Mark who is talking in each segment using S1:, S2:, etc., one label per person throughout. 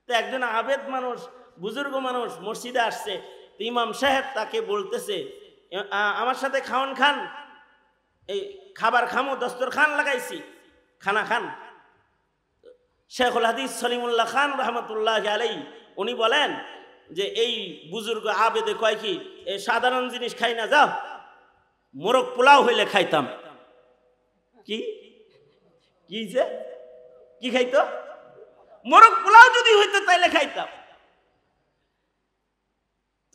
S1: তো একজন আবেদ মানুষ, বুজুর্গ মানুষ মসজিদে আসছে, তো ইমাম সাহেব তাকে বলতেছে আমার সাথে খাওয়ান খান, এই খাবার খামো, দস্তরখান লাগাইছি, খানা খান। শেখুল হাদিস সলিমুল্লাহ খান রহমতুল্লাহ আলাই উনি বলেন যে এই বুজুর্গ আবেদে কয় কি, এই সাধারণ জিনিস খাই না, যাও মোরগ পোলাও হইলে খাইতাম। কি কি যে কি খাইতো? মোরগ পোলাও যদি হইতো তাইলে খাইতাম।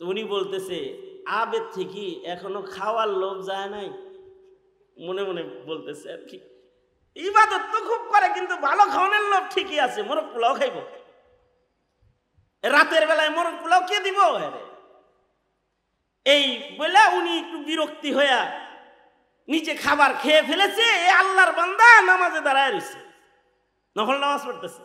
S1: তো উনি বলতেছে আবেদ থেকে এখনো খাওয়ার লোভ যায় নাই, মনে মনে বলতেছে আর কি, ইবাদত তো খুব করে কিন্তু ভালো খাওয়ানোর লোভ ঠিকই আছে, মোরগ পোলাও খাইব, রাতের বেলায় মোরগ পোলাও কে দিব? এই বলে উনি একটু বিরক্তি হইয়া নিচে খাবার খেয়ে ফেলেছে। এ আল্লাহর বান্দা নামাজে দাঁড়ায় রয়েছে, নফল নামাজ পড়তেছে।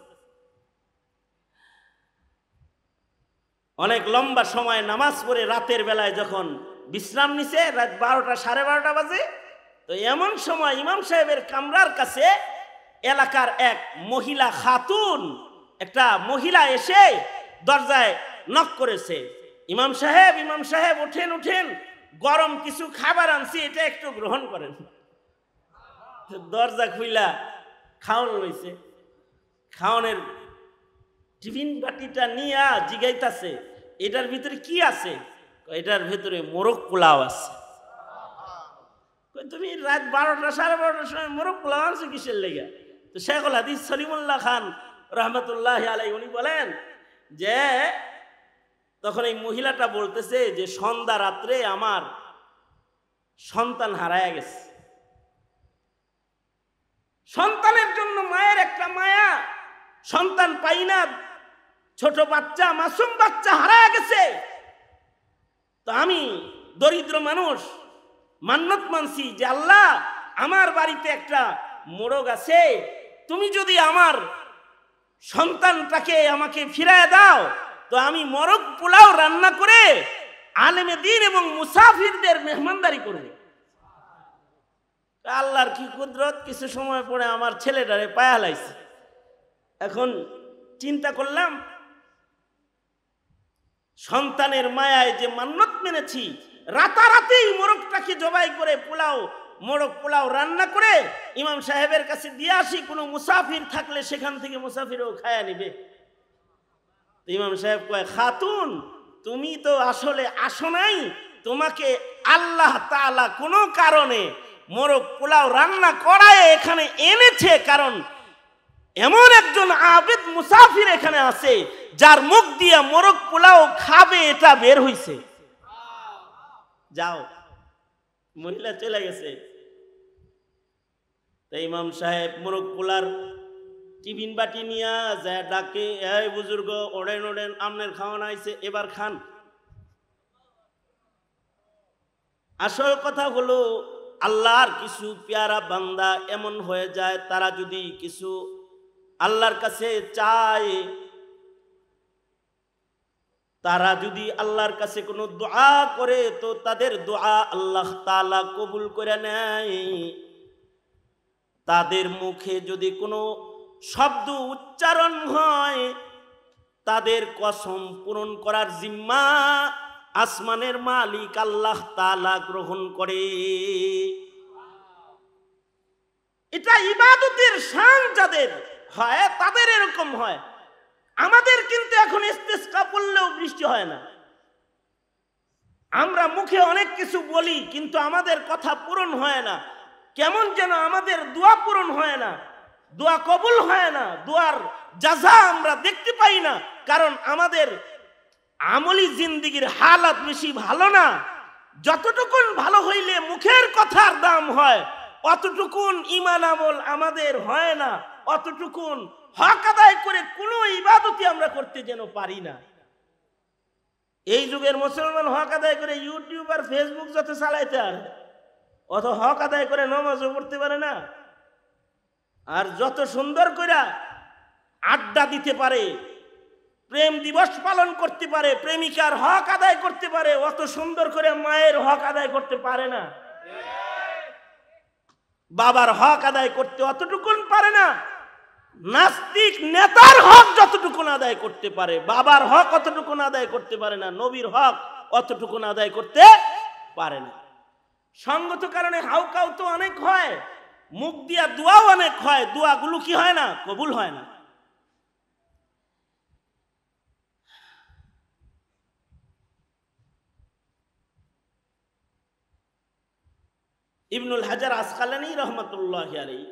S1: অনেক লম্বা সময় নামাজ পড়ে রাতের বেলায় যখন বিশ্রাম নিছে, রাত 12টা 12:30 বাজে, তো এমন সময় ইমাম সাহেবের কামরার কাছে এলাকার এক মহিলা খাতুন, একটা মহিলা এসে দরজায় নক করেছে, ইমাম সাহেব ওঠেন ওঠেন, গরম কিছু খাবার আনছি, এটা একটু গ্রহণ করেন। দরজা খুইলা খাওয়ান লইছে, খাওয়ানের টিফিন বাটিটা নিয়ে জিগাইতাছে এটার ভিতরে কি আছে? এটার ভিতরে মোরগ পোলাও আছে। তুমি রাত 12টা 12:30টার সময় মোরগ পোলাও আনছো কিসের লেগে? তো শেখুল হাদিস সলিমুল্লাহ খান রহমতুল্লাহ আলাই উনি বলেন যে তখন এই মহিলাটা বলতেছে যে সন্ধ্যা রাত্রে আমার সন্তান হারায় গেছে, সন্তানের জন্য মায়ের একটা মায়া, সন্তান পাই না, ছোট বাচ্চা, মাসুম বাচ্চা হারায় গেছে। তো আমি দরিদ্র মানুষ মান্নত মানছি যে আল্লাহ আমার বাড়িতে একটা মোরগ আছে, তুমি যদি আমার সন্তানটাকে আমাকে ফিরায় দাও তো আমি মোরগ পোলাও রান্না করে আলেমে দ্বীন এবং মুসাফিরদের মেহমানদারি করব। আল্লাহর কি কুদরত, কিছু সময় পরে আমার ছেলেটারে পায়া লাইছে। এখন চিন্তা করলাম সন্তানের মায়ায় যে মান্নত মেনেছি, রাতারাতেই মোরগটাকে জবাই করে মোরগ পোলাও রান্না করে ইমাম সাহেবের কাছে দিয়ে আসি, কোনো মুসাফির থাকলে সেখান থেকে মুসাফিরও খায়া নিবে। ইমাম সাহেব কয়, খাতুন তুমি তো আসলে আসো নাই, তোমাকে আল্লাহ তাআলা কোনো কারণে মোরগ পোলাও রান্না করায় এখানে এনেছে, কারণ এমন একজন আবেদ মুসাফির এখানে আছে যার মুখ দিয়ে মোরগ পোলাও খাবে, এটা বের হইছে। যাও। মহিলা চলে গেছে। তাই ইমাম সাহেব মোরগ পোলার টিফিন বাটি নিয়ে যায়, ডাকে, এই বুজুর্গ ওড়েন ওড়েন, আমনের খাওয়ানো আইছে, এবার খান। আসল কথা হলো আল্লাহর কিছু পেয়ারা বান্দা এমন হয়ে যায়, তারা যদি কিছু আল্লাহর কাছে চায়, তারা যদি আল্লাহর কাছে কোনো দোয়া করে তো তাদের দোয়া আল্লাহ তাআলা কবুল করে নেয়। তাদের মুখে যদি কোনো শব্দ উচ্চারণ হয়, তাদের কসম পূরণ করার জিম্মা আসমানের মালিক আল্লাহ তাআলা গ্রহণ করে। এটা ইবাদতের শান যাদের হয় তাদের এরকম হয়। আমাদের কিন্তু এখন ইস্তিসকা পড়লেও বৃষ্টি হয় না। আমরা মুখে অনেক কিছু বলি কিন্তু আমাদের কথা পূরণ হয় না, কেমন যেন আমাদের দোয়া পূরণ হয় না, দোয়া কবুল হয় না, দোয়ার জাযা আমরা দেখতে পাই না, কারণ আমাদের আমলি জিন্দেগির হালাত বেশি ভালো না। যতটুকুন ভালো হইলে মুখের কথার দাম হয়, অতটুকুন ঈমান আমল আমাদের হয় না, অতটুকুন হক আদায় করে কোনো ইবাদতই আমরা করতে যেন পারি না। এই যুগের মুসলমান হক আদায় করে ইউটিউব আর ফেসবুক যত চালাইতে আর অত হক আদায় করে নামাজও পড়তে পারে না। আর যত সুন্দর করে আড্ডা দিতে পারে, প্রেম দিবস পালন করতে পারে, প্রেমিকার হক আদায় করতে পারে, অত সুন্দর করে মায়ের হক আদায় করতে পারে না, বাবার হক আদায় করতে অতটুকুন পারে না। নাস্তিক নেতার হক যতটুকু না আদায় করতে পারে, বাবার হক অতটুকু না আদায় করতে পারে না, নবীর হক অতটুকু না আদায় করতে পারে না। সঙ্গত কারণে হাউকাউ তো অনেক হয়, মুখ দিয়া দোয়াও অনেক হয়, দোয়াগুলো কি হয় না, কবুল হয় না। ইবনুল হাজার আসকালানী রহমতুল্লাহ আলাইহি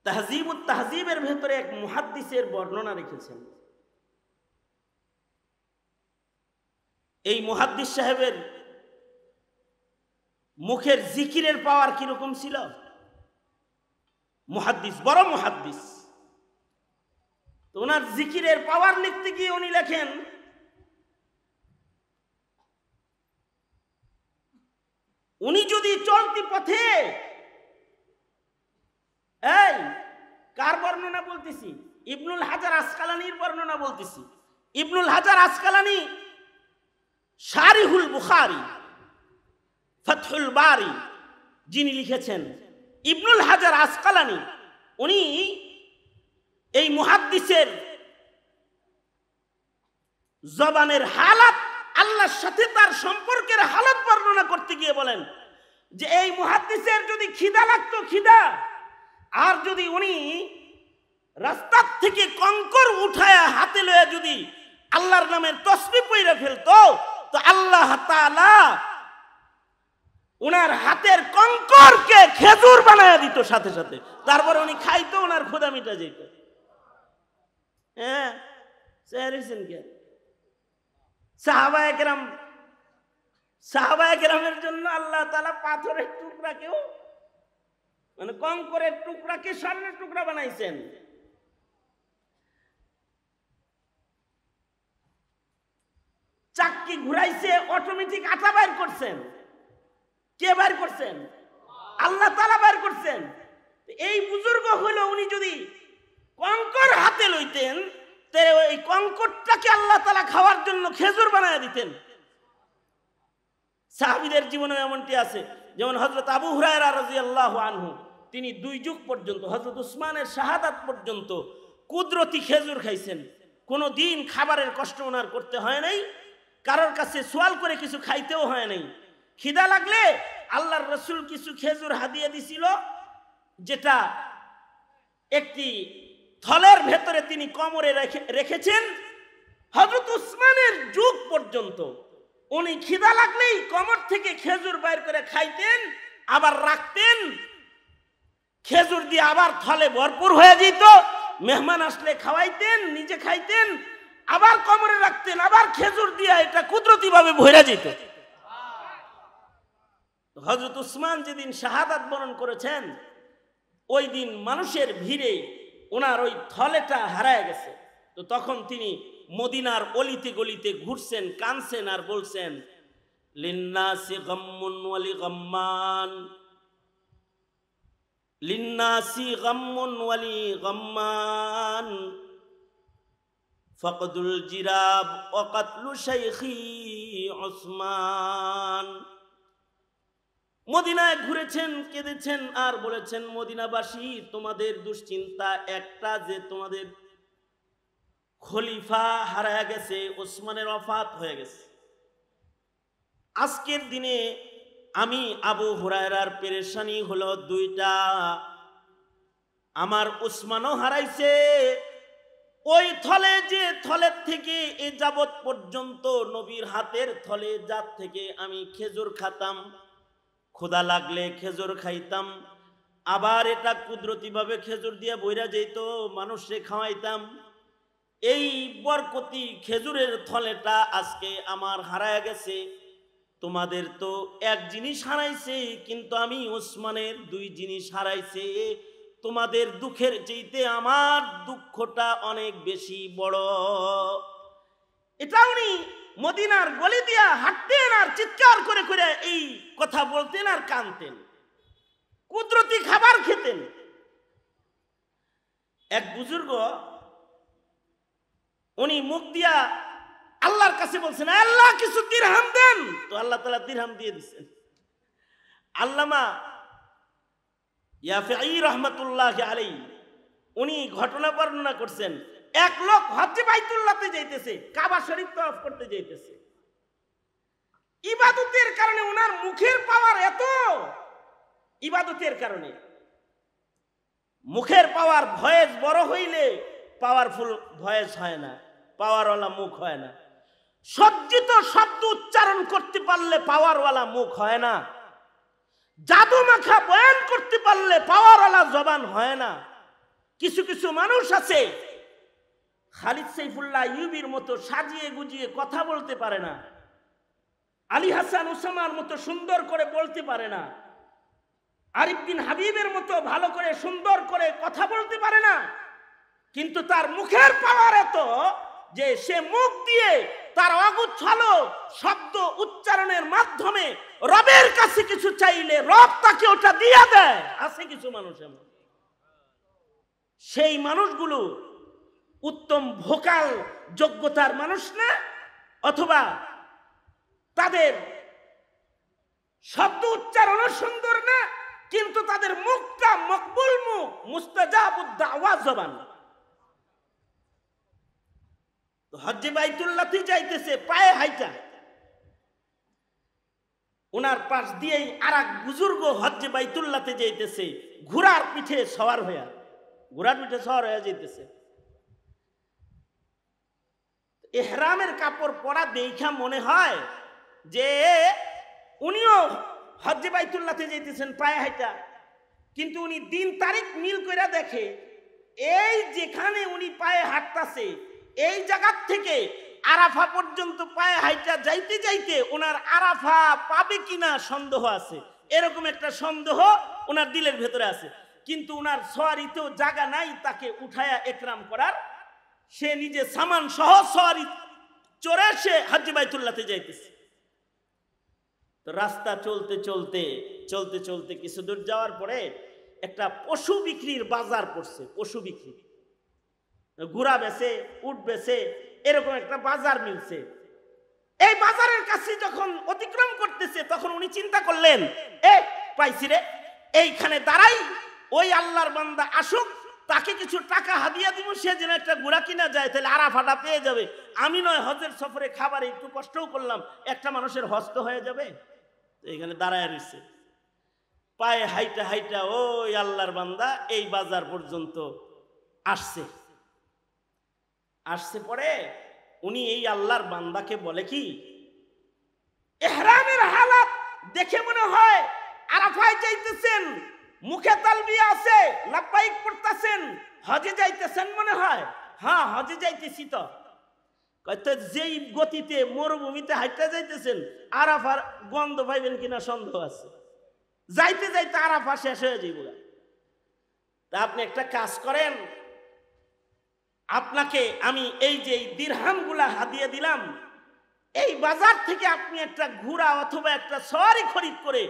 S1: তাহজিবুত তাহজিবের ভেতরে এক মুহাদ্দিসের বর্ণনা রেখেছেন। এই মুহাদ্দিস সাহেবের মুখের জিকিরের পাওয়ার কিরকম ছিল। মুহাদ্দিস, বড় মুহাদ্দিস, তো ওনার জিকিরের পাওয়ার লিখতে গিয়ে উনি লেখেন, উনি যদি চলতি পথে, এই কার বর্ণনা বলতেছি, ইবনুল হাজার আসকালানির বর্ণনা বলতেছি। ইবনুল হাজার আসকালানি শারিহুল বুখারী, ফাতহুল বারী যিনি লিখেছেন, ইবনুল হাজার আসকালানি উনি এই মুহাদ্দিসের জবানের হালাত, আল্লাহর সাথে তার সম্পর্কের হালত বর্ণনা করতে গিয়ে বলেন যে এই মুহাদ্দিসের যদি খিদা লাগতো, খিদা, আর যদি উনি রাস্তার থেকে কঙ্কর উঠায়া হাতে লয়ে যদি আল্লাহর নামের তসবিহ পড়ে ফেলতো, তো আল্লাহ তাআলা উনার হাতের কঙ্করকে খেজুর বানায়া দিত সাথে সাথে, তারপরে উনি খাইতো, ওনার ক্ষুধা মিটা যেত। হ্যাঁ, সাহাবায়ে কেরামের জন্য আল্লাহ তাআলা পাথরের টুকরাকেও, মানে কঙ্করের টুকরাকে স্বর্ণের টুকরা বানাইছেন। চাক্কি ঘুরাইছে, অটোমেটিক আটা বাইর করছেন। কে বাইর করছেন? আল্লাহ তাআলা বাইর করছেন। এই বুজুর্গ হইল, উনি যদি কঙ্কর হাতে লইতেন, তে ওই কঙ্করটাকে আল্লাহ তাআলা খাওয়ার জন্য খেজুর বানায় দিতেন। সাহাবীদের জীবনে এমনটি আছে, যেমন হযরত আবু হুরায়রা রাদিয়াল্লাহু আনহু, তিনি 2 যুগ পর্যন্ত, হযরত উসমানের শাহাদাত পর্যন্ত কুদরতি খেজুর খাইছেন। কোনো দিন খাবারের কষ্ট ওনার করতে হয় নাই, কারোর কাছে সোয়াল করে কিছু খাইতেও হয় নাই। খিদা লাগলে আল্লাহর রাসূল কিছু খেজুর হাদিয়া দিছিল, যেটা একটি থলের ভেতরে তিনি কোমরে রেখেছেন। হযরত উসমানের যুগ পর্যন্ত উনি খিদা লাগলেই কোমর থেকে খেজুর বাইর করে খাইতেন, আবার রাখতেন, খেজুর দিয়ে আবার থলে ভরপুর হয়ে যেত, মেহমান আসলে খাওয়াইতেন, নিজে খাইতেন, আবার কোমরে রাখতেন, আবার খেজুর দিয়ে এটা কুদরতি ভাবে ভরে যেত। হযরত উসমান যেদিন শাহাদাত বরণ করেছেন, ওই দিন মানুষের ভিড়ে ওনার ওই থলেটা হারায় গেছে। তো তখন তিনি মদিনার অলিতে গলিতে ঘুরছেন, কানছেন আর বলছেন, লিন্নাসি গাম্মুন ওয়ালি গাম্মান, লিন্নাসি গাম্মুন ওয়ালি গাম্মান, ফাকদুল জিরাব ওয়া কাতলু শাইখি উসমান। মদিনায় ঘুরেছেন, কেঁদেছেন আর বলেছেন, মদিনাবাসী, তোমাদের দুশ্চিন্তা একটা, যে তোমাদের খলিফা হারায়া গেছে, ওসমানের ওফাত হয়ে গেছে। আজকের দিনে আমি আবু হুরায়রার পেরেশানি হলো 2টা, আমার ওসমানও হারাইছে। ওই থলে, যে থলের থেকে এ যাবৎ পর্যন্ত নবীর হাতের থলে, যার থেকে আমি খেজুর খাতাম, ক্ষুধা লাগলে খেজুর খাইতাম, আবার এটা কুদরতিভাবে খেজুর দিয়ে বইরা যেত, মানুষে খাওয়াইতাম, এই বরকতি খেজুরের থলেটা আজকে আমার হারায় গেছে। তোমাদের তো এক জিনিস হারাইছে, কিন্তু আমি ওসমানের 2 জিনিস হারাইছে। তোমাদের দুঃখের চাইতে আমার দুঃখটা অনেক বেশি বড়। এটা উনি মদিনার গলি দিয়া হাঁটতেন আর চিৎকার করে করে এই কথা বলতেন আর কাঁদতেন, কুদরতি খাবার খেতেন। এক বুজুর্গ, উনি মুখ দিয়া আল্লাহর কাছে বলছেন, আল্লাহ কিছু দিরহাম দেন, তো আল্লাহ তাআলা দিরহাম দিয়ে দিচ্ছেন। আল্লামা ইয়াফি রহমাতুল্লাহি আলাইহি উনি ঘটনা বর্ণনা করছেন, এক লোক হজ্জে বাইতুল্লাহতে যাইতেছে, কাবা শরীফ তওয়াফ করতে যাইতেছে। ইবাদতের কারণে ওনার মুখের পাওয়ার এত, ইবাদতের কারণে মুখের পাওয়ার, ভয়েস বড় হইলে পাওয়ারফুল ভয়েস হয় না, পাওয়ারওয়ালা মুখ হয় না। সজ্জিত শব্দ উচ্চারণ করতে পারলে পাওয়ারওয়ালা মুখ হয় না। জাদু মাখা বয়ান করতে পারলে পাওয়ারওয়ালা জবান হয় না। কিছু কিছু মানুষ আছে খালিদ সাইফুল্লাহ ইউবির মতো সাজিয়ে গুজিয়ে কথা বলতে পারে না, আলী হাসান উসামার মতো সুন্দর করে বলতে পারে না, আরিফ বিন হাবিবের মতো ভালো করে সুন্দর করে কথা বলতে পারে না, কিন্তু তার মুখের পাওয়ার এত যে সে মুখ দিয়ে তার অগুচ্ছালো শব্দ উচ্চারণের মাধ্যমে রবের কাছে কিছু চাইলে রব তাকে ওটা দিয়ে দেয়। আছে কিছু মানুষ এমন। সেই মানুষগুলো উত্তম ভোকাল যোগ্যতার মানুষ না, অথবা তাদের শব্দ উচ্চারণও সুন্দর না, কিন্তু তাদের মুখটা মকবুল মুখ, মুস্তাজাবুদ দাওয়া জবান। হজ্জে বাইতুল্লাহতে যাইতেছে পায়ে হাইটা, ওনার পাশ দিয়েই আরেক বুজুর্গ হজ্জে বাইতুল্লাহতে যাইতেছে ঘোড়ার পিঠে সওয়ার হইয়া, ঘোড়ার পিঠে সওয়ার হইয়া যাইতেছে। ইহরামের কাপড় পরা দেখা মনে হয় যে উনিও হজ্জে বাইতুল্লাহতে যাইতেছেন পায়ে হাইটা, কিন্তু উনি দিন তারিখ মিল করে দেখে এই যেখানে উনি পায়ে হাঁটতাছে এই জায়গা থেকে আরাফা পর্যন্ত পায়ে হাইটা যাইতে যাইতে ওনার আরাফা পাবে কিনা সন্দেহ আছে। এরকম একটা সন্দেহ ওনার দিলের ভেতরে আছে, কিন্তু ওনার সওয়ারিতেও জায়গা নাই তাকে উঠায়া একরাম করার। সে নিজে সামান সহ সওয়ারি চড়ে সে হজ্জে বাইতুল্লাহতে যাইতেছে। তো রাস্তা চলতে চলতে চলতে চলতে কিছু দূর যাওয়ার পরে একটা পশু বিক্রির বাজার পড়ছে। পশু বিক্রি, ঘোড়া বেচে, উট বেচে, এরকম একটা বাজার মিলছে। এই বাজারের কাছে যখন অতিক্রম করতেছে তখন উনি চিন্তা করলেন, এ পাইছি রে, এইখানে দাঁড়াই, ওই আল্লাহর বান্দা আসুক, তাকে কিছু টাকা হাদিয়া দিব, সে যেন একটা ঘোড়া কিনা যায়, তাহলে আরাফাটা পেয়ে যাবে। আমি নয় হজের সফরে খাবারে একটু কষ্টও করলাম, একটা মানুষের হস্ত হয়ে যাবে। এখানে দাঁড়ায় রয়েছে, পায়ে হাইটা হাইটা ওই আল্লাহর বান্দা এই বাজার পর্যন্ত আসছে। আসছে পরে উনি এই আল্লাহর বান্দাকে বলে কি, ইহরামের হালাত দেখে মনে হয় আরাফায় যাইতেছেন, মুখে তালবিয়া আছে, লাব্বাইক পড়তেছেন, হজে যাইতেছেন মনে হয়। হ্যাঁ, হজে যাইতেছি। তো যেই গতিতে মরুভূমিতে হাইটা যাইতেছেন, আরাফার গন্ধ পাইবেন কিনা সন্দেহ আছে। যাইতে যাইতে আরাফা শেষ হয়ে যাইব। তা আপনি একটা কাজ করেন, আপনাকে আমি এই যে দিরহামগুলা হাদিয়া দিলাম, এই বাজার থেকে আপনি একটা ঘোড়া অথবা একটা সওয়ারি খরিদ করে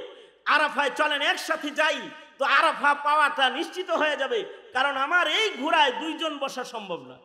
S1: আরাফায় চলেন, একসাথে যাই, তো আরাফা পাওয়াটা নিশ্চিত হয়ে যাবে। কারণ আমার এই ঘোড়ায় দুইজন বসা সম্ভব না।